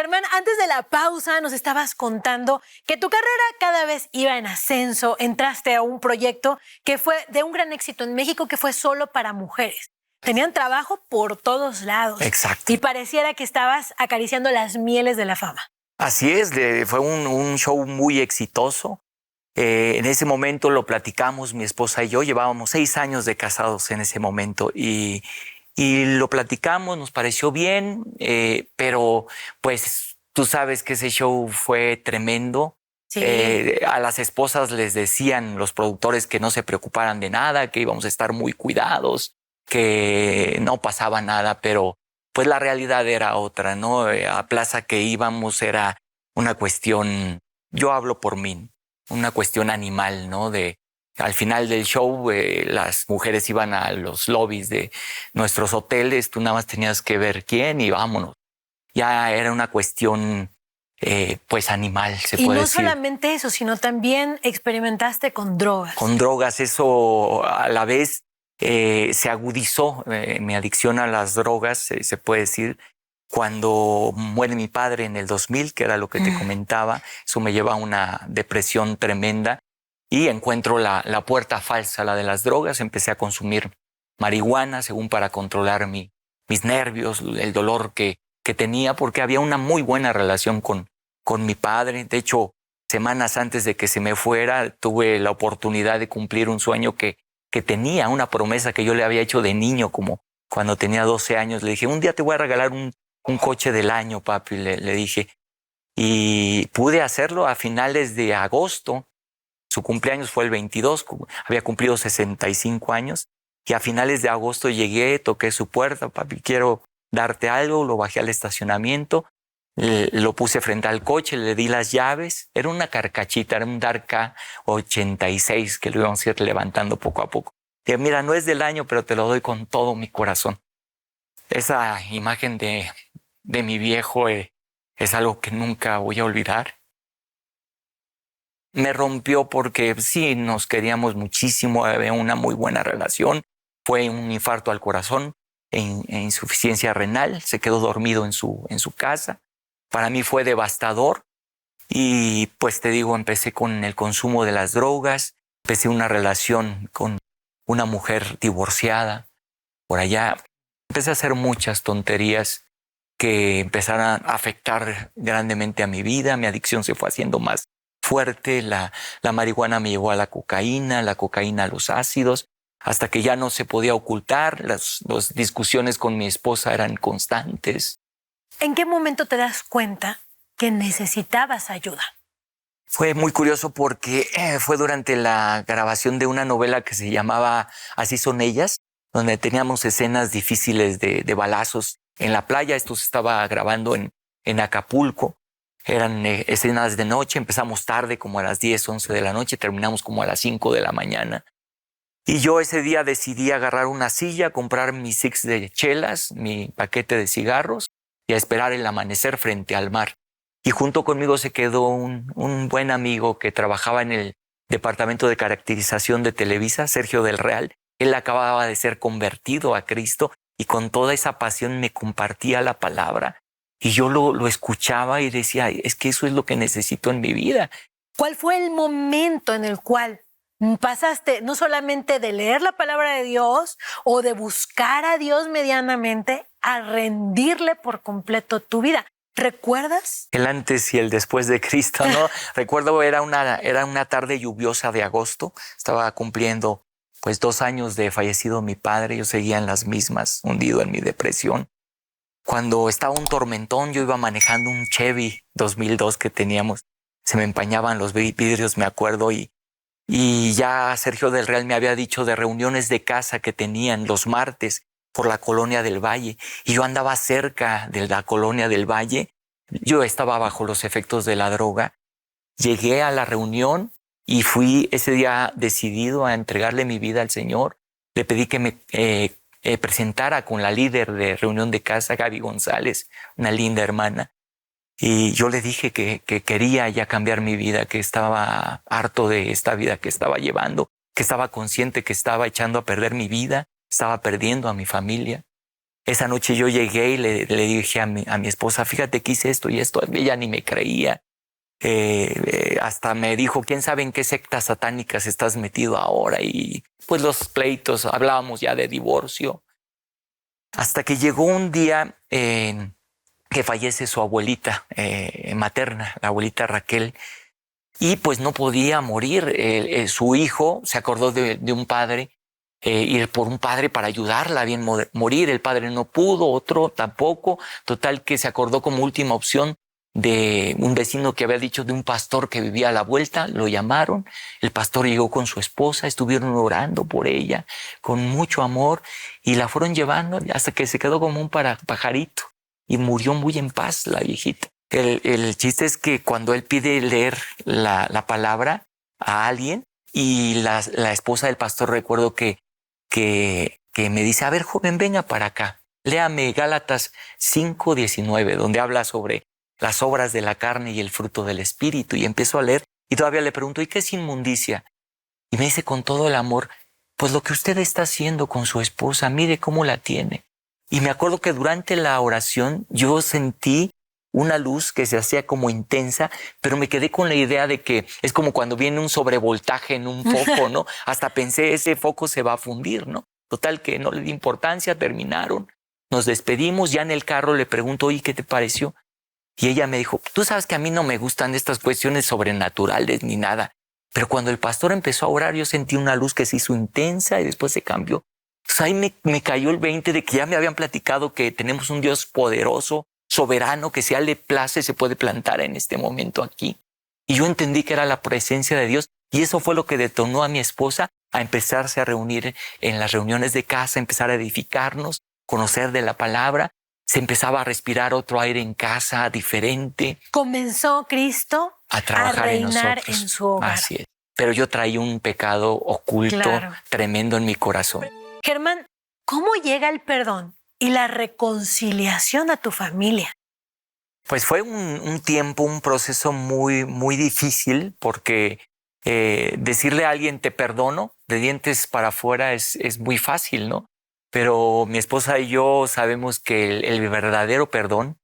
Germán, antes de la pausa nos estabas contando que tu carrera cada vez iba en ascenso, entraste a un proyecto que fue de un gran éxito en México, que fue solo para mujeres. Tenían trabajo por todos lados. Exacto. Y pareciera que estabas acariciando las mieles de la fama. Así es, fue un show muy exitoso. En ese momento lo platicamos, mi esposa y yo, llevábamos 6 años de casados en ese momento y lo platicamos, nos pareció bien, pero pues tú sabes que ese show fue tremendo. Sí. A las esposas les decían los productores que no se preocuparan de nada, que íbamos a estar muy cuidados, que no pasaba nada, pero pues la realidad era otra, ¿no? A plaza que íbamos era una cuestión, yo hablo por mí, una cuestión animal, ¿no? Al final del show, las mujeres iban a los lobbies de nuestros hoteles, tú nada más tenías que ver quién y vámonos. Ya era una cuestión, pues, animal, se puede decir. Y no solamente eso, sino también experimentaste con drogas. Con drogas, eso a la vez se agudizó mi adicción a las drogas, se puede decir. Cuando muere mi padre en el 2000, que era lo que te comentaba, eso me lleva a una depresión tremenda y encuentro la puerta falsa, la de las drogas. Empecé a consumir marihuana, según para controlar mis nervios, el dolor que tenía, porque había una muy buena relación con mi padre. De hecho, semanas antes de que se me fuera, tuve la oportunidad de cumplir un sueño que tenía, una promesa que yo le había hecho de niño, como cuando tenía 12 años. Le dije, un día te voy a regalar un coche del año, papi, le dije. Y pude hacerlo a finales de agosto. Su cumpleaños fue el 22, había cumplido 65 años. Y a finales de agosto llegué, toqué su puerta, papi, quiero darte algo. Lo bajé al estacionamiento, lo puse frente al coche, le di las llaves. Era una carcachita, era un Dark 86 que lo íbamos a ir levantando poco a poco. Dije, mira, no es del año, pero te lo doy con todo mi corazón. Esa imagen de mi viejo es algo que nunca voy a olvidar. Me rompió porque sí, nos queríamos muchísimo, había una muy buena relación. Fue un infarto al corazón e insuficiencia renal. Se quedó dormido en su casa. Para mí fue devastador y pues te digo, empecé con el consumo de las drogas, empecé una relación con una mujer divorciada. Por allá empecé a hacer muchas tonterías que empezaron a afectar grandemente a mi vida. Mi adicción se fue haciendo más fuerte. La marihuana me llevó a la cocaína a los ácidos, hasta que ya no se podía ocultar. Las discusiones con mi esposa eran constantes. ¿En qué momento te das cuenta que necesitabas ayuda? Fue muy curioso porque fue durante la grabación de una novela que se llamaba Así son ellas, donde teníamos escenas difíciles de balazos en la playa. Esto se estaba grabando en Acapulco. Eran escenas de noche. Empezamos tarde, como a las 10, 11 de la noche. Terminamos como a las 5 de la mañana. Y yo ese día decidí agarrar una silla, comprar mis 6 de chelas, mi paquete de cigarros y a esperar el amanecer frente al mar. Y junto conmigo se quedó un buen amigo que trabajaba en el departamento de caracterización de Televisa, Sergio del Real. Él acababa de ser convertido a Cristo y con toda esa pasión me compartía la palabra. Y yo lo escuchaba y decía, es que eso es lo que necesito en mi vida. ¿Cuál fue el momento en el cual pasaste no solamente de leer la palabra de Dios o de buscar a Dios medianamente a rendirle por completo tu vida? ¿Recuerdas? El antes y el después de Cristo, ¿no? Recuerdo, era una tarde lluviosa de agosto. Estaba cumpliendo pues 2 años de fallecido mi padre. Yo seguía en las mismas, hundido en mi depresión. Cuando estaba un tormentón, yo iba manejando un Chevy 2002 que teníamos. Se me empañaban los vidrios, me acuerdo, y ya Sergio del Real me había dicho de reuniones de casa que tenían los martes por la Colonia del Valle. Y yo andaba cerca de la Colonia del Valle. Yo estaba bajo los efectos de la droga. Llegué a la reunión y fui ese día decidido a entregarle mi vida al Señor. Le pedí que me presentara con la líder de reunión de casa, Gaby González, una linda hermana. Y yo le dije que quería ya cambiar mi vida, que estaba harto de esta vida que estaba llevando, que estaba consciente que estaba echando a perder mi vida, estaba perdiendo a mi familia. Esa noche yo llegué y le dije a mi esposa, fíjate que hice esto y esto. Ella ni me creía. Hasta me dijo, ¿quién sabe en qué sectas satánicas estás metido ahora? Y pues los pleitos, hablábamos ya de divorcio. Hasta que llegó un día que fallece su abuelita materna, la abuelita Raquel, y pues no podía morir. Su hijo se acordó de un padre, ir por un padre para ayudarla a bien morir. El padre no pudo, otro tampoco. Total que se acordó como última opción de un vecino que había dicho de un pastor que vivía a la vuelta. Lo llamaron, el pastor llegó con su esposa, estuvieron orando por ella con mucho amor y la fueron llevando hasta que se quedó como un pajarito y murió muy en paz la viejita. El chiste es que cuando él pide leer la palabra a alguien y la esposa del pastor, recuerdo que me dice, a ver, joven, venga para acá, léame Gálatas 5:19, donde habla sobre las obras de la carne y el fruto del espíritu. Y empiezo a leer y todavía le pregunto, ¿y qué es inmundicia? Y me dice con todo el amor, pues lo que usted está haciendo con su esposa, mire cómo la tiene. Y me acuerdo que durante la oración yo sentí una luz que se hacía como intensa, pero me quedé con la idea de que es como cuando viene un sobrevoltaje en un foco, ¿no? Hasta pensé, ese foco se va a fundir, ¿no? Total que no le di importancia, terminaron, nos despedimos, ya en el carro le pregunto, oye, ¿qué te pareció? Y ella me dijo, tú sabes que a mí no me gustan estas cuestiones sobrenaturales ni nada, pero cuando el pastor empezó a orar yo sentí una luz que se hizo intensa y después se cambió. Entonces ahí me cayó el 20 de que ya me habían platicado que tenemos un Dios poderoso, soberano, que si a él le place se puede plantar en este momento aquí. Y yo entendí que era la presencia de Dios y eso fue lo que detonó a mi esposa a empezarse a reunir en las reuniones de casa, empezar a edificarnos, conocer de la palabra. Se empezaba a respirar otro aire en casa diferente. Comenzó Cristo a trabajar a reinar en nosotros. en su hogar. Así es. Pero yo traía un pecado oculto, tremendo en mi corazón. Germán, ¿cómo llega el perdón y la reconciliación a tu familia? Pues fue un tiempo, un proceso muy, muy difícil porque decirle a alguien te perdono de dientes para afuera es muy fácil, ¿no? Pero mi esposa y yo sabemos que el verdadero perdón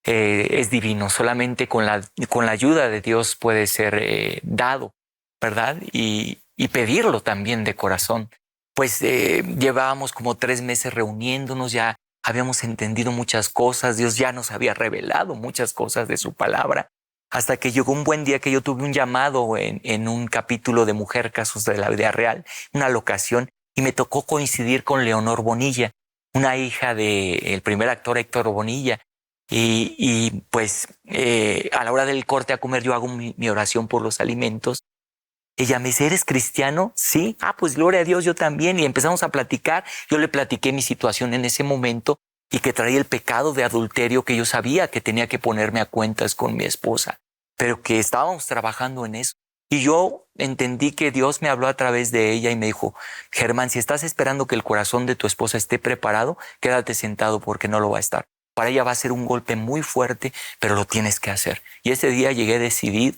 es divino. Solamente con la ayuda de Dios puede ser dado, ¿verdad? Y pedirlo también de corazón. Pues llevábamos como 3 meses reuniéndonos, ya habíamos entendido muchas cosas, Dios ya nos había revelado muchas cosas de su palabra, hasta que llegó un buen día que yo tuve un llamado en un capítulo de Mujer, Casos de la Vida Real, una locación, y me tocó coincidir con Leonor Bonilla, una hija del primer actor Héctor Bonilla. Y pues a la hora del corte a comer yo hago mi oración por los alimentos. Ella me dice, ¿eres cristiano? Sí. Ah, pues gloria a Dios, yo también. Y empezamos a platicar. Yo le platiqué mi situación en ese momento y que traía el pecado de adulterio, que yo sabía que tenía que ponerme a cuentas con mi esposa, pero que estábamos trabajando en eso. Y yo entendí que Dios me habló a través de ella y me dijo, Germán, si estás esperando que el corazón de tu esposa esté preparado, quédate sentado porque no lo va a estar. Para ella va a ser un golpe muy fuerte, pero lo tienes que hacer. Y ese día llegué decidido.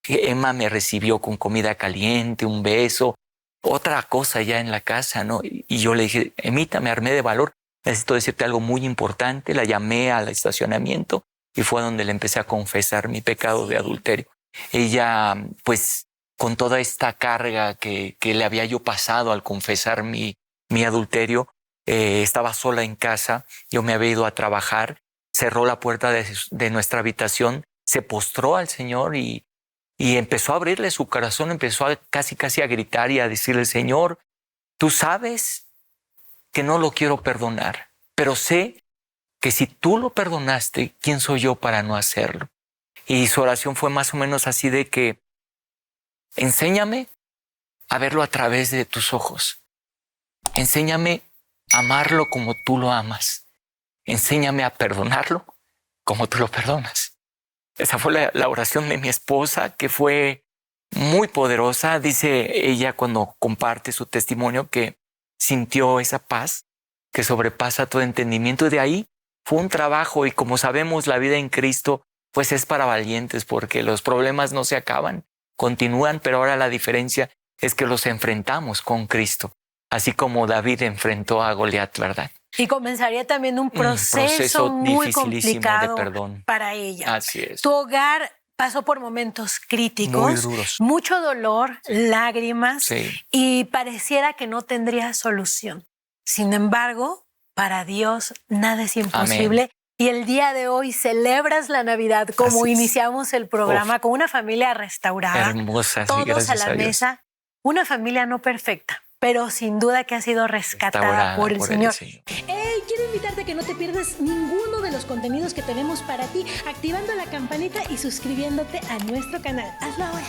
Emma me recibió con comida caliente, un beso, otra cosa ya en la casa, ¿no? Y yo le dije, Emita, me armé de valor, necesito decirte algo muy importante. La llamé al estacionamiento y fue donde le empecé a confesar mi pecado de adulterio. Ella, pues, con toda esta carga que le había yo pasado al confesar mi adulterio, estaba sola en casa, yo me había ido a trabajar, cerró la puerta de nuestra habitación, se postró al Señor y empezó a abrirle su corazón, empezó casi a gritar y a decirle, Señor, tú sabes que no lo quiero perdonar, pero sé que si tú lo perdonaste, ¿quién soy yo para no hacerlo? Y su oración fue más o menos así de que, enséñame a verlo a través de tus ojos, enséñame a amarlo como tú lo amas, enséñame a perdonarlo como tú lo perdonas. Esa fue la oración de mi esposa, que fue muy poderosa. Dice ella cuando comparte su testimonio que sintió esa paz que sobrepasa todo entendimiento. Y de ahí fue un trabajo y como sabemos la vida en Cristo pues es para valientes porque los problemas no se acaban, continúan, pero ahora la diferencia es que los enfrentamos con Cristo, así como David enfrentó a Goliat, ¿verdad? Y comenzaría también un proceso muy dificilísimo complicado de perdón. para ella. Así es. Tu hogar pasó por momentos críticos, Muy duros. mucho dolor, lágrimas, Sí. y pareciera que no tendría solución. Sin embargo, para Dios nada es imposible. Amén. Y el día de hoy celebras la Navidad como Así es. iniciamos el programa, con una familia restaurada, Hermosa, sí, todos a gracias la Dios. mesa, una familia no perfecta, pero sin duda que ha sido rescatada Restaurada por el Señor. Hey, quiero invitarte a que no te pierdas ninguno de los contenidos que tenemos para ti, activando la campanita y suscribiéndote a nuestro canal. Hazlo ahora.